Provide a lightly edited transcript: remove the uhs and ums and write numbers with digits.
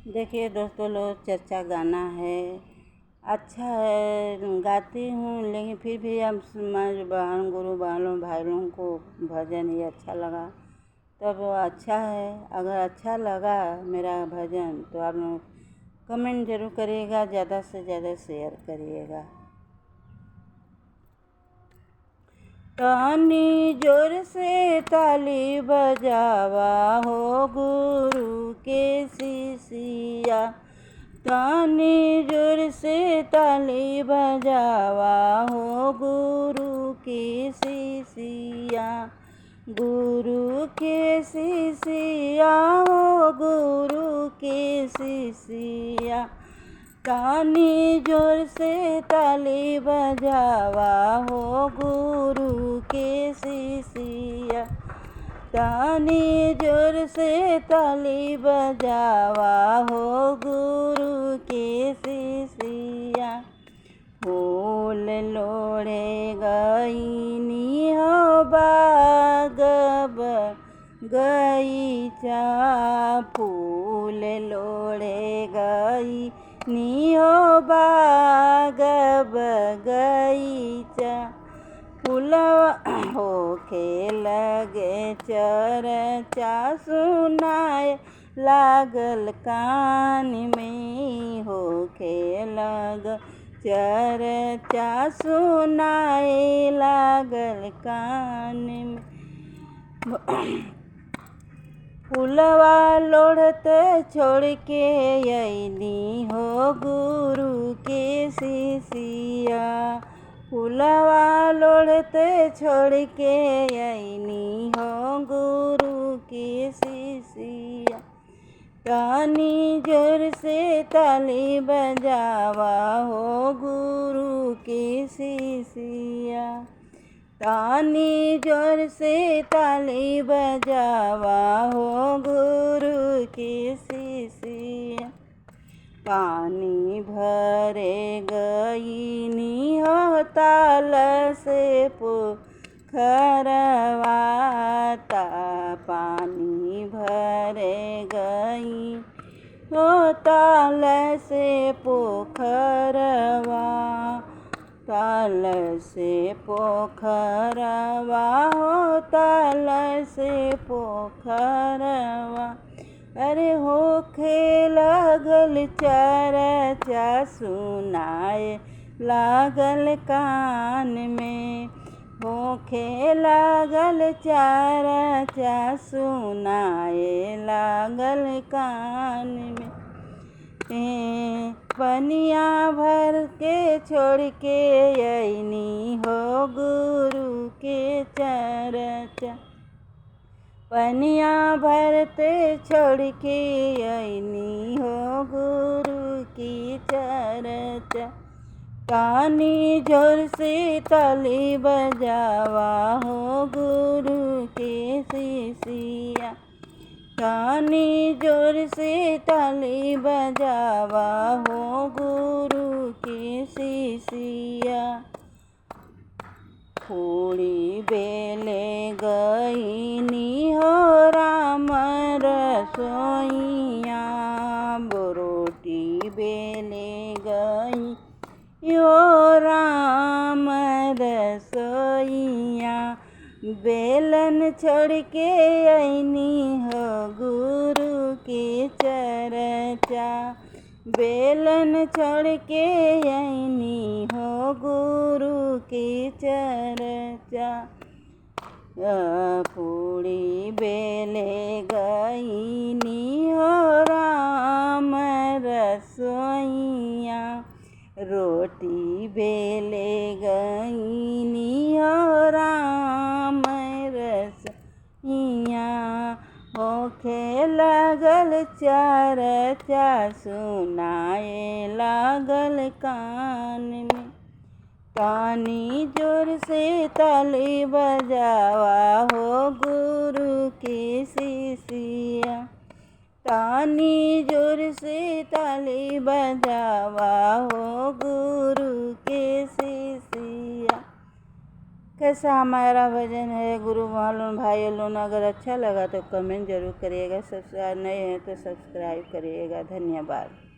देखिए दोस्तों लोग, चर्चा गाना है, अच्छा है, गाती हूँ, लेकिन फिर भी अब समाज बहन गुरु बहनों भाई लोगों को भजन ही अच्छा लगा, तब वो अच्छा है। अगर अच्छा लगा मेरा भजन तो आप लोग कमेंट ज़रूर करिएगा, ज़्यादा से ज़्यादा शेयर करिएगा। तानी जोर से ताली बजावा हो गुरु के शिष्या, तानी जोर से ताली बजावा हो गुरु के शिष्या, गुरु के शिष्या हो गुरु के शिष्या, तानी जोर से ताली बजावा हो गुरु के शिष्या, तानी जोर से ताली बजावा हो गुरु के शिष्या। फूल लोढ़े गईनी हो बागब गईचा, फूल लोढ़े गई नी हो बागब गईचा, फूलवा होखे लगे चर्चा सुनाए लागल कान में, होखे लग चर्चा सुनाए लागल कान में। फूलवा लोढ़ते छोड़ के अइनी हो गुरु के शिष्या, फूलवा लोढ़ते छोड़ के अइनी हो गुरु के शिष्या, तानी जोर से ताली बजावा हो गुरु के शिष्या, तानी जोर से ताली बजावा हो गुरु के शिष्या। पानी भरे गईनी हो ताल से पोखरवाता, पानी भरे गई हो ताल से पोखरवा, ताल से पोखरवा हो ताल से पोखरवा, अरे होखे लागल चर्चा सुनाए लागल कान में, होखे लागल चर्चा सुनाए लागल कान में। पनिया भर के छोड़ के अइनी हो गुरु के चर्चा, पनिया भरते छोड़ के अइनी हो गुरु की चर्चा, तानी जोर से ताली बजावा हो गुरु के शिष्या, तानी जोर से ताली बजावा हो गुरु के शिष्या। पूड़ी बेले गईनी हो राम रसोइया, रोटी बेले गई यो राम रसोइया, बेलन छोड़ के अइनी हो गुरु के चर्चा, बेलन छोड़ के अइनी हो गुरु के चर्चा, पूड़ी बेले गईनी हो राम रसोइया, रोटी बेले गईनी हो राम रसोइया, होखे लागल चर्चा सुनाए लागल कान में, तानी जोर से ताली बजावा हो गुरु के शिष्या, तानी जोर से ताली बजावा हो गुरु के शिष्या। ऐसा हमारा भजन है। गुरु वालों भाई लोग अगर अच्छा लगा तो कमेंट जरूर करिएगा, सब्सक्राइब नहीं है तो सब्सक्राइब करिएगा। धन्यवाद।